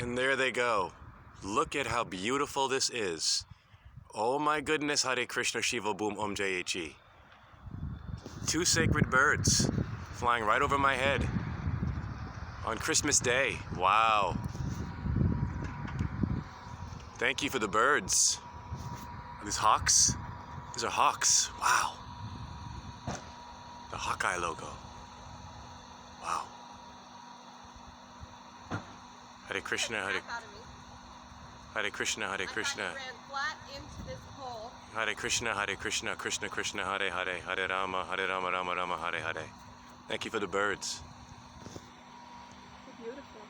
And there they go. Look at how beautiful this is. Oh my goodness, Hare Krishna Shiva Boom Om Jai Chi. Two sacred birds flying right over my head on Christmas Day. Wow. Thank you for the birds. Are these hawks? These are hawks. Wow. The Hawkeye logo. Wow. Hare Krishna, Hare Krishna, Hare Krishna. I ran flat into this pole. Hare Krishna, Krishna Krishna, Hare Hare, Hare Rama, Rama Rama, Hare Hare. Thank you for the birds. They're beautiful.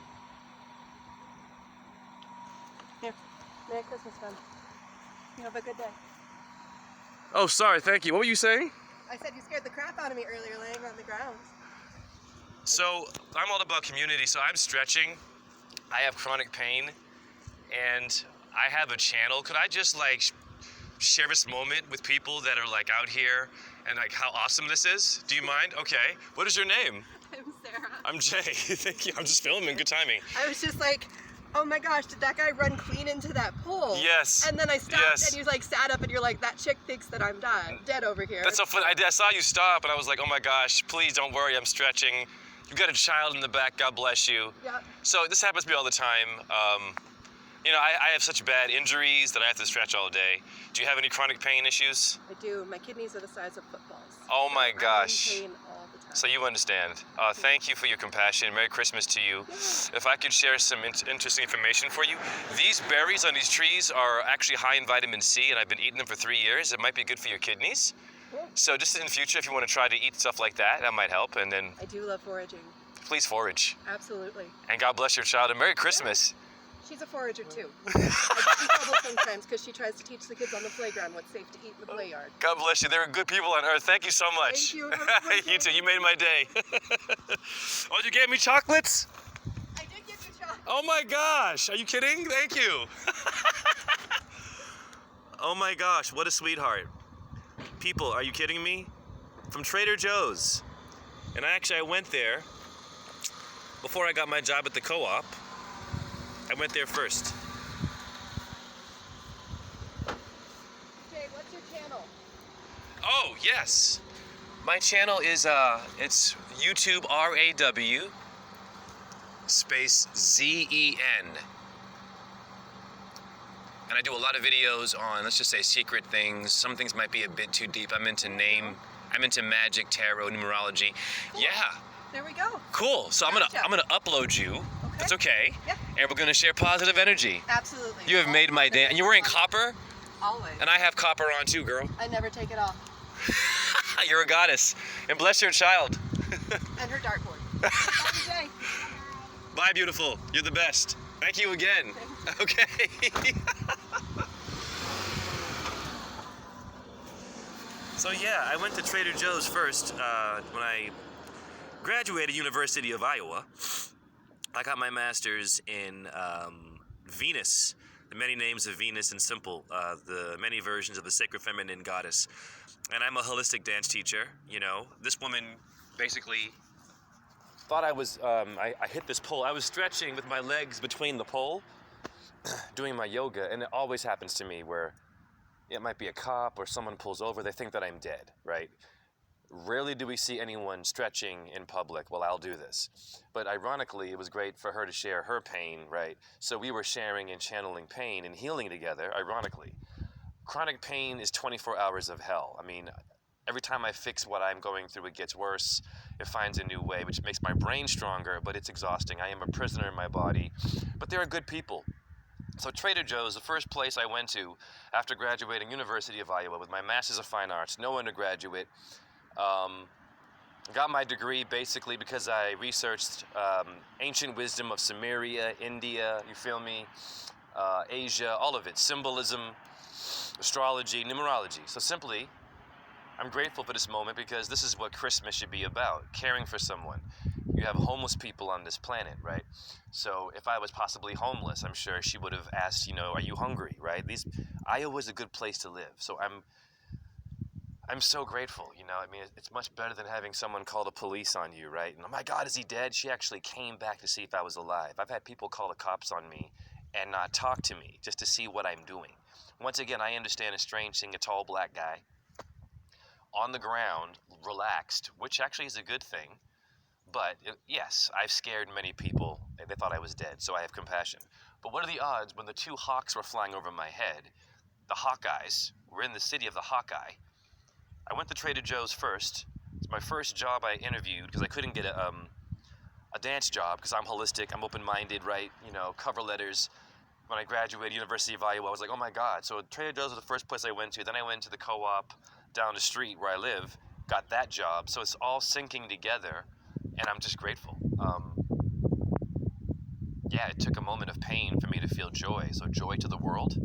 Here, Merry Christmas, friend. You have a good day. Oh, sorry, thank you. What were you saying? I said you scared the crap out of me earlier laying on the ground. So, I'm all about community, so I'm stretching. I have chronic pain, and I have a channel. Could I just share this moment with people that are out here and how awesome this is? Do you mind? Okay. What is your name? I'm Sarah. I'm Jay. Thank you. I'm just filming. Good timing. I was just like, oh my gosh, did that guy run clean into that pole? Yes. And then I stopped Yes. and you sat up and you're like, that chick thinks that I'm dead over here. That's so funny. I saw you stop, and I was like, oh my gosh, please don't worry. I'm stretching. You've got a child in the back. God bless you. Yeah. So this happens to me all the time. I have such bad injuries that I have to stretch all day. Do you have any chronic pain issues? I do. My kidneys are the size of footballs. Oh my I'm gosh. in pain all the time. So you understand. Thank you for your compassion. Merry Christmas to you. Yeah. If I could share some interesting information for you. These berries on these trees are actually high in vitamin C, and I've been eating them for 3 years. It might be good for your kidneys. Cool. So just in the future, if you want to try to eat stuff like that, that might help. And then I do love foraging. please forage. Absolutely. And God bless your child, and Merry Christmas. She's a forager too. I get in trouble sometimes because she tries to teach the kids on the playground what's safe to eat in the play yard. God bless you. There are good people on earth. Thank you so much. Thank you. Have a great You too. day. You made my day. Oh, you gave me chocolates? I did give you chocolate. Oh my gosh. Are you kidding? Thank you. Oh my gosh. What a sweetheart. People, are you kidding me? From Trader Joe's. And I went there before I got my job at the co-op. I went there first. Jay, what's your channel? Oh, yes. My channel is, it's YouTube RAW space ZEN. And I do a lot of videos on, let's just say, secret things. Some things might be a bit too deep. I'm into magic, tarot, numerology. Yeah. There we go. Cool. So Gotcha. I'm gonna upload you. Okay. That's okay. Yep. And we're gonna share positive energy. Absolutely. You have made my day. And you're wearing copper? Always. And I have copper on too, girl. I never take it off. You're a goddess. And bless your child. And her dartboard. Bye, Jay. Bye, beautiful. You're the best. Thank you again. Okay. So yeah, I went to Trader Joe's first when I graduated University of Iowa. I got my master's in Venus, the many names of Venus and Simple, the many versions of the sacred feminine goddess. And I'm a holistic dance teacher. This woman basically thought I was, I hit this pole. I was stretching with my legs between the pole, doing my yoga, and it always happens to me where it might be a cop or someone pulls over, they think that I'm dead, right? Rarely do we see anyone stretching in public while I'll do this. But ironically, it was great for her to share her pain, right? So we were sharing and channeling pain and healing together, ironically. Chronic pain is 24 hours of hell. I mean, every time I fix what I'm going through, it gets worse. It finds a new way, which makes my brain stronger, but it's exhausting. I am a prisoner in my body. But there are good people. So Trader Joe's, the first place I went to after graduating University of Iowa with my Master's of Fine Arts, no undergraduate. Got my degree basically because I researched ancient wisdom of Sumeria, India, you feel me, Asia, all of it, symbolism, astrology, numerology. So simply, I'm grateful for this moment because this is what Christmas should be about, caring for someone. You have homeless people on this planet, right? So if I was possibly homeless, I'm sure she would have asked, are you hungry, right? Iowa's a good place to live. So I'm I'm so grateful, you know. I mean, it's much better than having someone call the police on you, right? And oh my God, is he dead? She actually came back to see if I was alive. I've had people call the cops on me and not talk to me just to see what I'm doing. Once again, I understand it's strange seeing a tall black guy on the ground, relaxed, which actually is a good thing. But yes, I've scared many people. They thought I was dead, so I have compassion. But what are the odds when the two hawks were flying over my head? The Hawkeyes were in the city of the Hawkeye. I went to Trader Joe's first. It's my first job I interviewed because I couldn't get a dance job because I'm holistic, I'm open-minded, right? You know, cover letters. When I graduated University of Iowa, I was like, oh my God. So Trader Joe's was the first place I went to. Then I went to the co-op down the street where I live, got that job. So it's all syncing together, and I'm just grateful. Yeah, it took a moment of pain for me to feel joy. So joy to the world,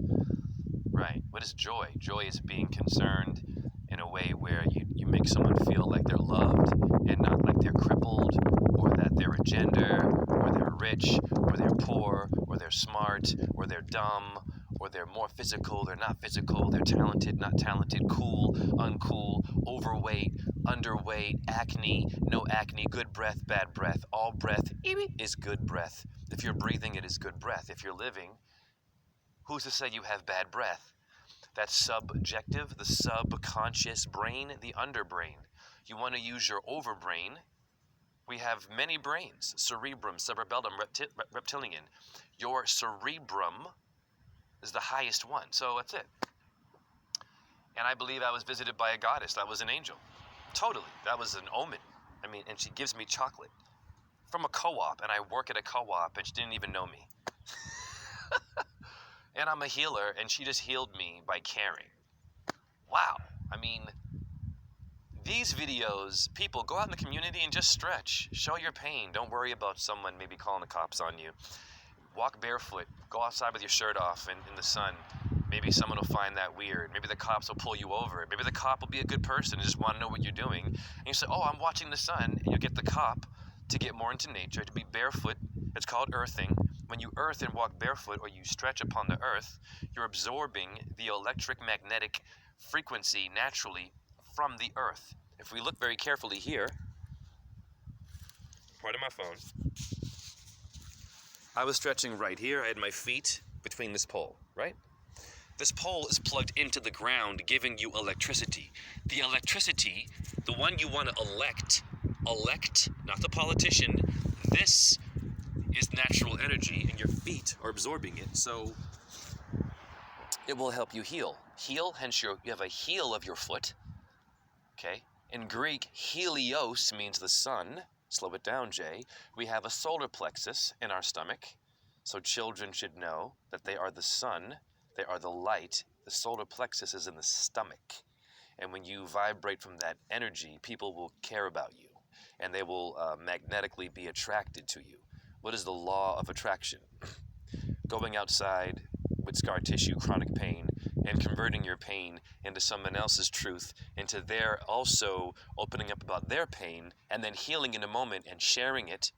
right? What is joy? Joy is being concerned in a way where you make someone feel like they're loved and not like they're crippled, or that they're a gender, or they're rich, or they're poor, or they're smart, or they're dumb, or they're more physical, they're not physical, they're talented, not talented, cool, uncool, overweight, underweight, acne, no acne, good breath, bad breath. All breath is good breath. If you're breathing, it is good breath. If you're living, who's to say you have bad breath? That's subjective, the subconscious brain, the underbrain. You want to use your overbrain. We have many brains: cerebrum, cerebellum, reptilian. Your cerebrum is the highest one, so that's it. And I believe I was visited by a goddess. That was an angel. Totally. That was an omen. I mean, and she gives me chocolate from a co-op, and I work at a co-op, and she didn't even know me. And I'm a healer, and she just healed me by caring. Wow. I mean, these videos, people, go out in the community and just stretch. Show your pain. Don't worry about someone maybe calling the cops on you. Walk barefoot. Go outside with your shirt off in the sun. Maybe someone will find that weird. Maybe the cops will pull you over. Maybe the cop will be a good person and just want to know what you're doing. And you say, oh, I'm watching the sun. And you get the cop to get more into nature, to be barefoot. It's called earthing. When you earth and walk barefoot, or you stretch upon the earth, you're absorbing the electric magnetic frequency naturally from the earth. If we look very carefully here, pardon my phone, I was stretching right here. I had my feet between this pole, right? This pole is plugged into the ground, giving you electricity. The electricity, the one you want to elect, not the politician, this is natural energy, and your feet are absorbing it, so it will help you heal. Heal, hence you have a heel of your foot, okay? In Greek, helios means the sun. Slow it down, Jay. We have a solar plexus in our stomach, so children should know that they are the sun, they are the light. The solar plexus is in the stomach, and when you vibrate from that energy, people will care about you, and they will magnetically be attracted to you. What is the law of attraction? Going outside with scar tissue, chronic pain, and converting your pain into someone else's truth, into their also opening up about their pain, and then healing in a moment and sharing it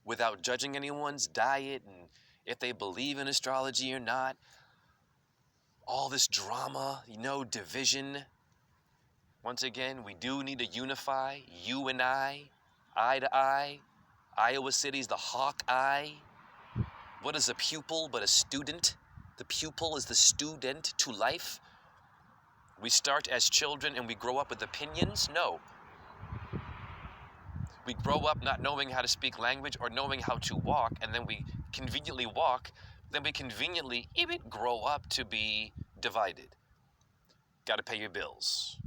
without judging anyone's diet and if they believe in astrology or not. All this drama, division. Once again, we do need to unify, you and I to eye. Iowa City's the Hawkeye. What is a pupil but a student? The pupil is the student to life. We start as children and we grow up with opinions? No. We grow up not knowing how to speak language or knowing how to walk, and then we conveniently walk, then we conveniently grow up to be divided. Got to pay your bills.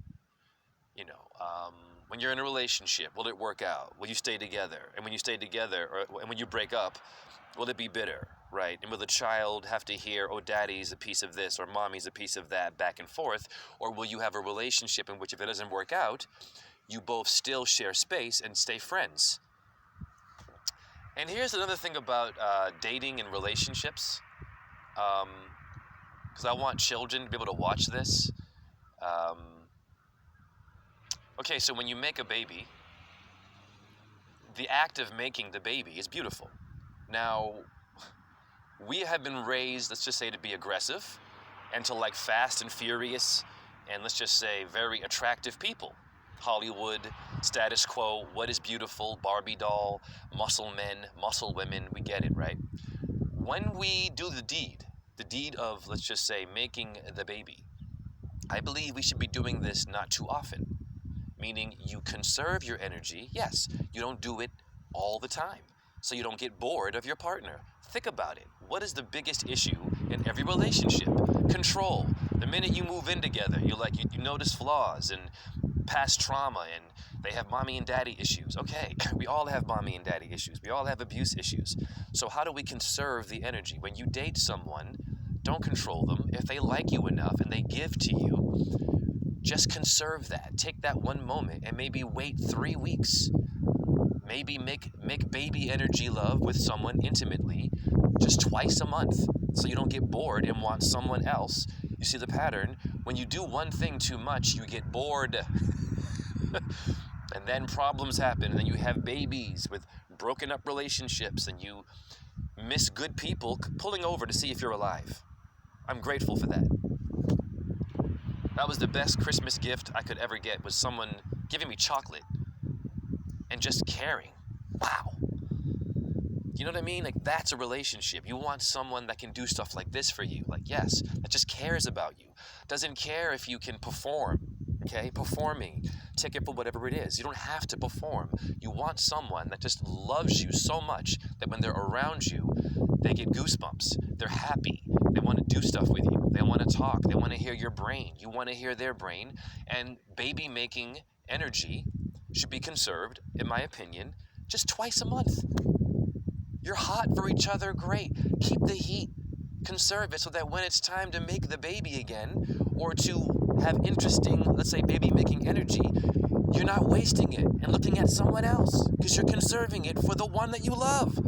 When you're in a relationship, will it work out? Will you stay together? And when you stay together, and when you break up, will it be bitter, right? And will the child have to hear, oh, daddy's a piece of this or mommy's a piece of that, back and forth? Or will you have a relationship in which, if it doesn't work out, you both still share space and stay friends? And here's another thing about dating and relationships, because I want children to be able to watch this. Okay, so when you make a baby, the act of making the baby is beautiful. Now, we have been raised, let's just say, to be aggressive and to like fast and furious and let's just say very attractive people. Hollywood, status quo, what is beautiful, Barbie doll, muscle men, muscle women, we get it, right? When we do the deed of, let's just say, making the baby, I believe we should be doing this not too often. Meaning you conserve your energy. Yes, you don't do it all the time, so you don't get bored of your partner. Think about it. What is the biggest issue in every relationship? Control. The minute you move in together, you notice flaws and past trauma, and they have mommy and daddy issues. Okay, we all have mommy and daddy issues. We all have abuse issues. So how do we conserve the energy? When you date someone, don't control them. If they like you enough and they give to you, just conserve that. Take that one moment and maybe wait 3 weeks. Maybe make baby energy love with someone intimately just twice a month, so you don't get bored and want someone else. You see the pattern? When you do one thing too much, you get bored. And then problems happen, and then you have babies with broken up relationships, and you miss good people pulling over to see if you're alive. I'm grateful for that. That was the best Christmas gift I could ever get, was someone giving me chocolate and just caring. Wow. You know what I mean? Like, that's a relationship. You want someone that can do stuff like this for you. Like, yes, that just cares about you. Doesn't care if you can perform. Okay? Performing. Take it for whatever it is. You don't have to perform. You want someone that just loves you so much that when they're around you, they get goosebumps. They're happy. They want to do stuff with you. They want to talk. They want to hear your brain. You want to hear their brain. And baby-making energy should be conserved, in my opinion, just twice a month. You're hot for each other, great. Keep the heat. Conserve it so that when it's time to make the baby again, or to have interesting, let's say, baby-making energy, you're not wasting it and looking at someone else, because you're conserving it for the one that you love.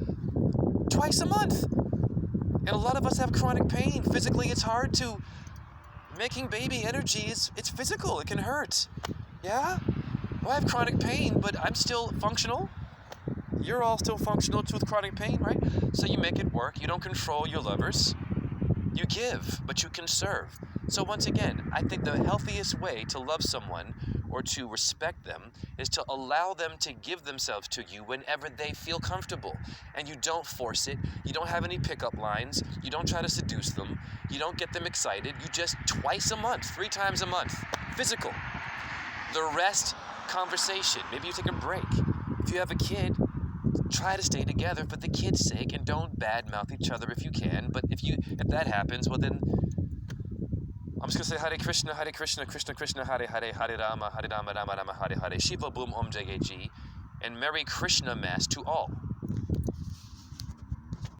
Twice a month. And a lot of us have chronic pain. Physically, it's hard to... Making baby energy it's physical. It can hurt. Yeah? Well, I have chronic pain, but I'm still functional. You're all still functional too with chronic pain, right? So you make it work. You don't control your lovers. You give, but you conserve. So once again, I think the healthiest way to love someone or to respect them is to allow them to give themselves to you whenever they feel comfortable. And you don't force it. You don't have any pickup lines. You don't try to seduce them. You don't get them excited. You just twice a month, 3 times a month, physical. The rest, conversation. Maybe you take a break. If you have a kid, try to stay together for the kid's sake and don't badmouth each other if you can. But if that happens, well then, I'm just going to say Hare Krishna, Krishna Krishna, Hare Hare, Hare Rama, Rama Rama, Hare Hare, Shiva Boom Om Jai Ji, and Merry Krishna Mass to all.